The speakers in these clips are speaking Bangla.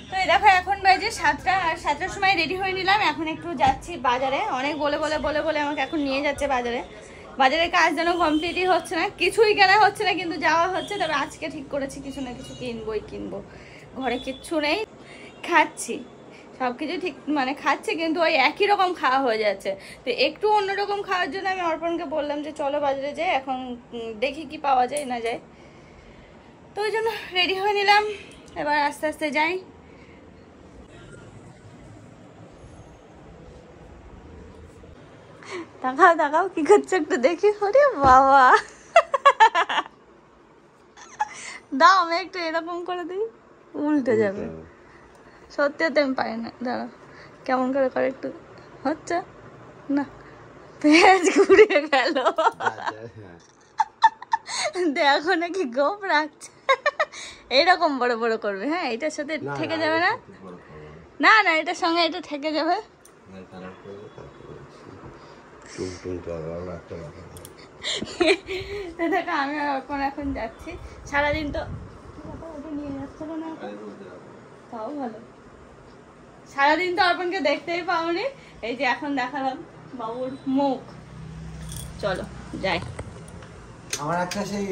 তো এই দেখো এখন বাজে 7টা, আর 7টার সময় রেডি হয়ে নিলাম। এখন একটু যাচ্ছি বাজারে। অনেক বলে আমাকে এখন নিয়ে যাচ্ছে বাজারে। বাজারের কাজ যেন কমপ্লিটই হচ্ছে না, কিছুই কেনা হচ্ছে না, কিন্তু যাওয়া হচ্ছে। তবে আজকে ঠিক করেছি কিছু না কিছু কিনবো। ঘরে কিচ্ছু নেই, খাচ্ছি সব কিছু ঠিক, মানে খাচ্ছে কিন্তু ওই একই রকম খাওয়া হয়ে যাচ্ছে। তো একটু অন্যরকম খাওয়ার জন্য আমি অর্পণকে বললাম যে চলো বাজারে যাই, এখন দেখি কি পাওয়া যায় না যায়। তো ওই জন্য রেডি হয়ে নিলাম, এবার আস্তে আস্তে যাই। তাকাও কি করছে একটু দেখি। ওরে বাবা, দাও আমি একটু এরকম করে দিই, উল্টে যাবে। সত্যি আমি পারি না, দাঁড়া কেমন করে একটু হচ্ছে না, পেঁয়াজ ঘুরিয়ে গেল। দেখো নাকি গোপ রাখছে। এইরকম বড় বড় করবে। হ্যাঁ, এটার সাথে থেকে যাবে না? না না, এটার সঙ্গে এটা থেকে যাবে। দেখো আমি এখন যাচ্ছি। সারাদিন তো নিয়ে যাচ্ছে না, তাও ভালো। সারাদিন তো অর্পণকে দেখতেই পাওনি, এই যে এখন দেখালাম বাবুর মুখ। চলো যাই। আমার একটা সেই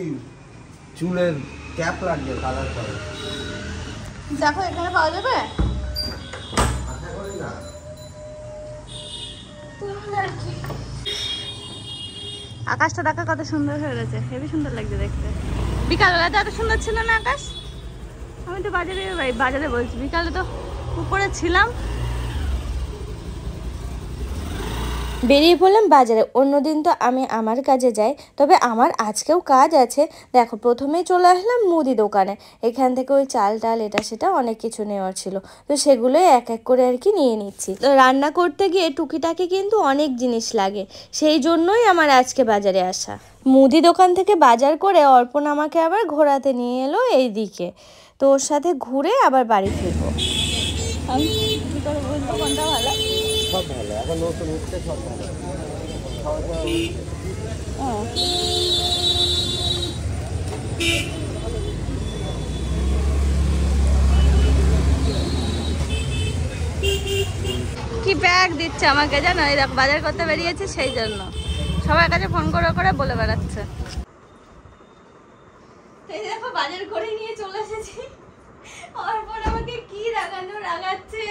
চুলের ক্যাপ লাগবে, কালার করে দেখো এখানে পাওয়া যাবে। আশা করি না। আকাশটা দেখা কত সুন্দর হয়ে গেছে, হেবি সুন্দর লাগছে দেখতে। বিকালবেলা তো এত সুন্দর ছিল না আকাশ। আমি তো বাজারে বলছি, বিকালে তো উপরে ছিলাম। বেরিয়ে পড়লাম বাজারে। অন্যদিন তো আমি আমার কাজে যাই, তবে আমার আজকেও কাজ আছে। দেখো প্রথমেই চলে আসলাম মুদি দোকানে। এখান থেকে ওই চাল টাল এটা সেটা অনেক কিছু নেওয়ার ছিল, তো সেগুলোই এক এক করে আর কি নিয়ে নিচ্ছি। তো রান্না করতে গিয়ে টুকিটাকি কিন্তু অনেক জিনিস লাগে, সেই জন্যই আমার আজকে বাজারে আসা। মুদি দোকান থেকে বাজার করে অর্পণ আমাকে আবার ঘোরাতে নিয়ে এলো এই দিকে। তো ওর সাথে ঘুরে আবার বাড়ি ফিরবো। আমি কি করে বুঝবো কোনটা ভালো? সব ভালো, এখন নতুন উঠছে, সব ভালো। কি ব্যাগ দিচ্ছে আমাকে জানো, এই দেখো বাজার করতে বেরিয়েছে, সেই জন্য সবার কাছে ফোন করে বলে বেড়াচ্ছে। এই দেখো বাজার করে নিয়ে চলে এসেছি। অর্পণ আমাকে কি রাগাচ্ছে,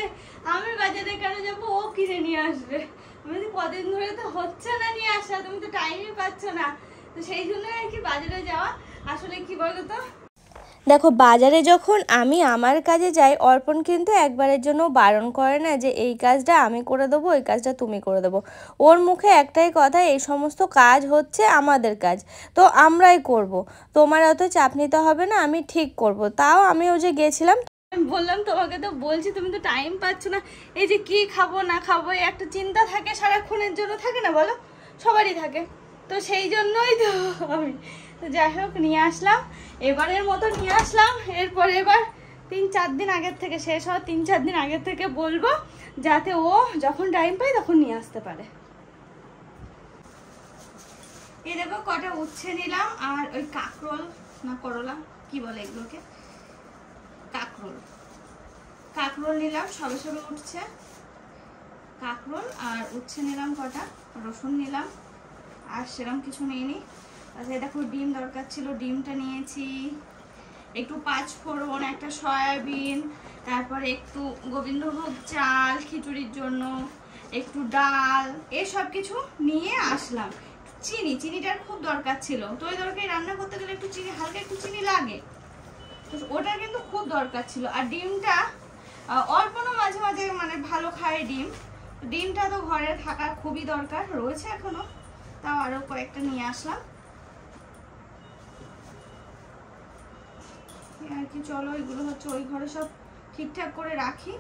আমি বাজারে কেন যাবো, ও কিনে নিয়ে আসবে। আমি কদিন ধরে তো হচ্ছে না নিয়ে আসা, তুমি তো টাইমই পাচ্ছ না। তো সেই জন্য আর কি বাজারে যাওয়া। আসলে কি বলতো, দেখো বাজারে যখন আমি আমার কাজে যাই, অর্পণ কিন্তু একবারের জন্য বারণ করে না যে এই কাজটা আমি করে দেবো, এই কাজটা তুমি করে দেবো। ওর মুখে একটাই কথা, এই সমস্ত কাজ হচ্ছে আমাদের কাজ, তো আমরাই করব, তোমার অত চাপ নিতে হবে না, আমি ঠিক করব। তাও আমিও যে গেছিলাম, বললাম তোমাকে তো বলছি, তুমি তো টাইম পাচ্ছ না। এই যে কি খাবো না খাবো একটা চিন্তা থাকে সারাক্ষণের জন্য, থাকে না বলো? সবারই থাকে। তো সেই জন্যই তো আমি তো যাই হোক নিয়ে আসলাম, এবারের মতো নিয়ে আসলাম। এবার 3-4 দিন আগের থেকে শেষ হওয়া, 3-4 দিন আগের থেকে বলবো, যাতে ও যখন টাইম পায় তখন নিয়ে আসতে পারে। এই দেখো কটা উচ্ছে নিলাম, আর ওই কাঁকরোল না করলা কি বলে এগুলোকে, কাঁকরোল নিলাম, সবে সবে উঠছে কাঁকরোল। আর উচ্ছে নিলাম কটা, রসুন নিলাম, আর সেরকম কিছু নিইনি। আচ্ছা দেখো ডিম দরকার ছিল, ডিমটা নিয়েছি। একটু 5 ফোড়ন, একটা সয়াবিন, তারপরে একটু গোবিন্দভোগ চাল খিচুড়ির জন্য, একটু ডাল, এসব কিছু নিয়ে আসলাম। চিনিটার খুব দরকার ছিল, তো ওই দরকারি রান্না করতে গেলে একটু চিনি, হালকা একটু চিনি লাগে, তো ওটার কিন্তু খুব দরকার ছিল। আর ডিমটা অল্পনও মাঝে মাঝে মানে ভালো খায় ডিমটা তো ঘরে থাকার খুবই দরকার, রয়েছে এখনো, তাও আরো কয়েকটা নিয়ে আসলাম আর কি। চলো এগুলো হচ্ছে ওই ঘরে সব ঠিকঠাক করে রাখি।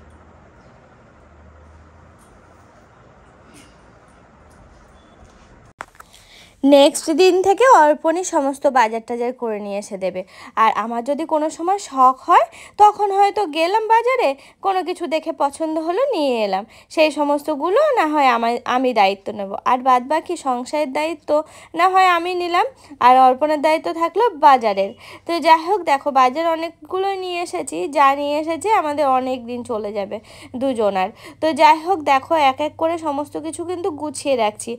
নেক্সট দিন থেকে অর্পণই সমস্ত বাজার টাজার করে নিয়ে এসে দেবে। আর আমার যদি কোনো সময় শখ হয় তখন হয়তো গেলাম বাজারে, কোনো কিছু দেখে পছন্দ হলো নিয়ে এলাম, সেই সমস্তগুলো না হয় আমি দায়িত্ব নেব, আর বাদ বাকি সংসারের দায়িত্ব না হয় আমি নিলাম, আর অর্পণের দায়িত্ব থাকলো বাজারের। তো যাই হোক, দেখো বাজার অনেকগুলো নিয়ে এসেছি, যা নিয়ে এসেছি আমাদের অনেক দিন চলে যাবে দুজনার। তো যাই হোক, দেখো এক এক করে সমস্ত কিছু কিন্তু গুছিয়ে রাখছি।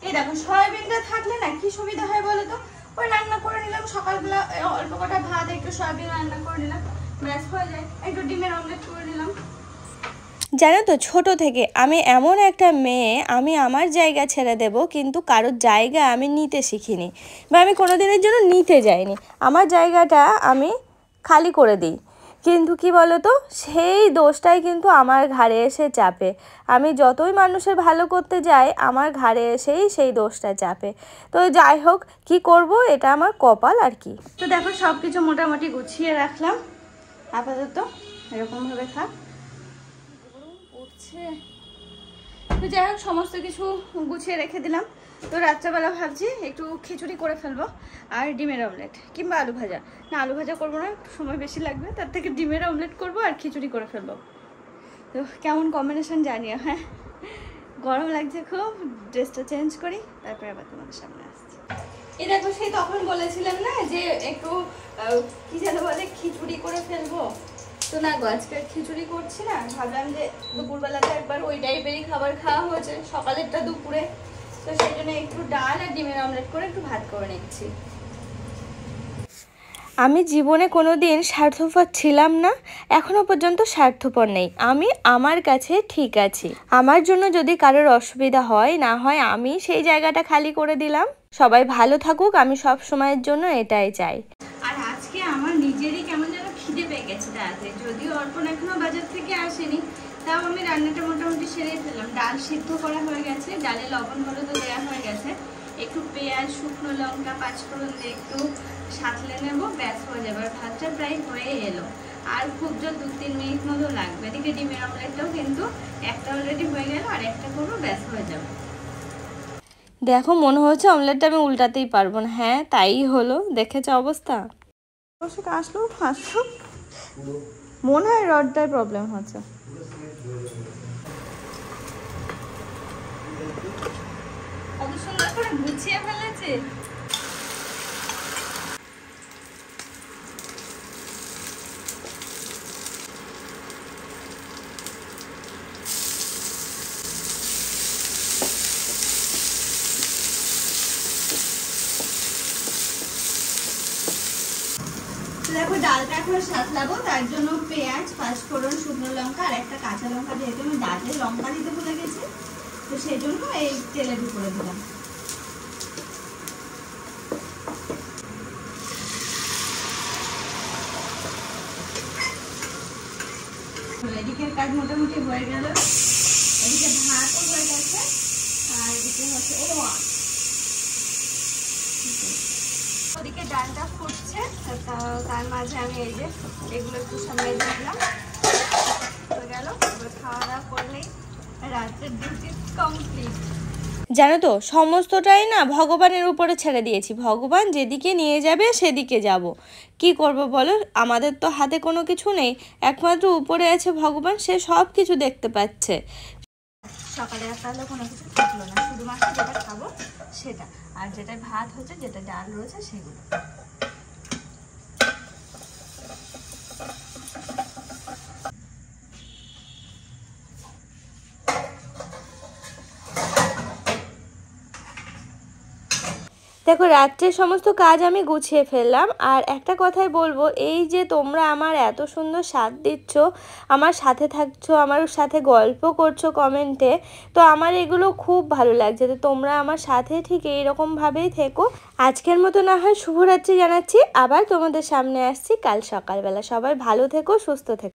এই দেখো সয়াবিনটা থাকলে না কি সুবিধা হয় বলো তো, ওই রান্না করে নিলাম সকালবেলা, অল্প কটা ভাত একটু সয়াবিন রান্না করে নিলাম, ব্যাস হয়ে যায়। একটু ডিমের অমলেট করে নিলাম। জানো তো, ছোট থেকে আমি এমন একটা মেয়ে, আমি আমার জায়গা ছেড়ে দেব কিন্তু কারোর জায়গা আমি নিতে শিখিনি, বা আমি কোনোদিনের জন্য নিতে যাইনি। আমার জায়গাটা আমি খালি করে দিই, কিন্তু কি বলো তো, সেই দোষটাই কিন্তু আমার ঘাড়ে এসে চাপে। আমি যতই মানুষের ভালো করতে যাই, আমার ঘাড়ে এসেই সেই দোষটা চাপে। তো যাই হোক, কি করব, এটা আমার কপাল আর কি। তো দেখো সব কিছু মোটামুটি গুছিয়ে রাখলাম, আপাতত এরকমভাবে থাক। উঠছে তো যাই হোক, সমস্ত কিছু গুছিয়ে রেখে দিলাম। তো রাত্রেবেলা ভাবছি একটু খিচুড়ি করে ফেলবো আর ডিমের অমলেট, কিংবা আলু ভাজা। না, আলু ভাজা করবো না, সময় বেশি লাগবে, তার থেকে ডিমের অমলেট করবো আর খিচুড়ি করে ফেলবো। তো কেমন কম্বিনেশন জানিও। হ্যাঁ, গরম লাগছে খুব, ড্রেসটা চেঞ্জ করি, তারপরে আবার তোমাদের সামনে আসছি। এই দেখো, সেই তখন বলেছিলাম না যে একটু কি যেন বলে, খিচুড়ি করে ফেলবো। তো না গো, আজকে খিচুড়ি করছি না, ভাবলাম যে দুপুরবেলাতে একবার ওই টাইপেরই খাবার খাওয়া হয়েছে, সকালেরটা দুপুরে, তো সেই জন্য একটু ডাল আর ডিমের অমলেট করে একটু ভাত করে নিচ্ছি। আমি জীবনে কোনো দিন স্বার্থপর ছিলাম না, এখনো পর্যন্ত স্বার্থপর নেই। আমি আমার কাছে ঠিক আছি। আমার জন্য যদি কারোর অসুবিধা হয় না হয়, আমি সেই জায়গাটা খালি করে দিলাম। সবাই ভালো থাকুক, আমি সব সময়ের জন্য এটাই চাই। আর আজকে আমার নিজেরই কেমন যেন খিদে পেয়ে গেছে তাড়াতাড়ি, যদিও অর্পণ এখনো বাজার থেকে আসেনি, তাও আমি রান্নাটা মোটামুটি সেরেই ফেললাম। ডাল সিদ্ধ করা হয়ে গেছে, ডালে লবণ হলুদ দেওয়া হয়ে গেছে, একটু পেঁয়াজ, শুকনো লঙ্কা, পাঁচফোড়ন দিয়ে একটু সাঁতলে নেবো, ব্যাস হয়ে যাবে। আর ভাতটা প্রায় হয়ে এলো, আর খুব জোর 2-3 মিনিট মতো লাগবে। এদিকে ডিমের অমলেটটাও কিন্তু একটা অলরেডি হয়ে গেল, আর একটা করবো, ব্যাস হয়ে যাবে। দেখো, মনে হচ্ছে অমলেটটা আমি উল্টাতেই পারবো না। হ্যাঁ, তাই হলো, দেখেছো অবস্থা। আসলো মনে হয় রডটায় প্রবলেম হচ্ছে। কত সুন্দর করে গুছিয়ে ফেলেছে। দেখো ডালটা এখন সাঁতলাবো, তার জন্য পেঁয়াজ, পাঁচফোড়ন, শুকনো লঙ্কা আর একটা কাঁচা লঙ্কা, যেহেতু আমি ডালে লঙ্কা দিতে ভুলে গেছি, তো সেই জন্য এই তেলের উপরে দিলাম। এদিকের কাজ মোটামুটি হয়ে গেল, এদিকে ভাতও হয়ে গেছে, আর এদিকে হচ্ছে ওদিকে ডালটা ফুটছে, তার মাঝে আমি এই যে এগুলো একটু সামনে দিলাম, হয়ে গেল। এবার খাওয়া দাওয়া করলেই রাতের ডিউটি কমপ্লিট। জানো তো, সমস্তটাই না ভগবানের উপরে ছেড়ে দিয়েছি। ভগবান যেদিকে নিয়ে যাবে সেদিকে যাব। কি করব বলো, আমাদের তো হাতে কোনো কিছু নেই, একমাত্র উপরে আছে ভগবান, সে সব কিছু দেখতে পাচ্ছে। সকালে আর তাহলে কোনো কিছু থাকলো না, শুধুমাত্র যেটা খাবো সেটা, আর যেটা ভাত হচ্ছে, যেটা ডাল রয়েছে সেগুলো। দেখো, রাত্রের সমস্ত কাজ আমি গুছিয়ে ফেললাম। আর একটা কথাই বলবো, এই যে তোমরা আমার এত সুন্দর সাথ দিচ্ছ, আমার সাথে থাকছো, আমার সাথে গল্প করছো কমেন্টে, তো আমার এগুলো খুব ভালো লাগছে। তো তোমরা আমার সাথে ঠিক এইরকমভাবেই থেকো। আজকের মতো না হয় শুভরাত্রি জানাচ্ছি, আবার তোমাদের সামনে আসছি কাল সকালবেলা। সবাই ভালো থেকো, সুস্থ থেকো।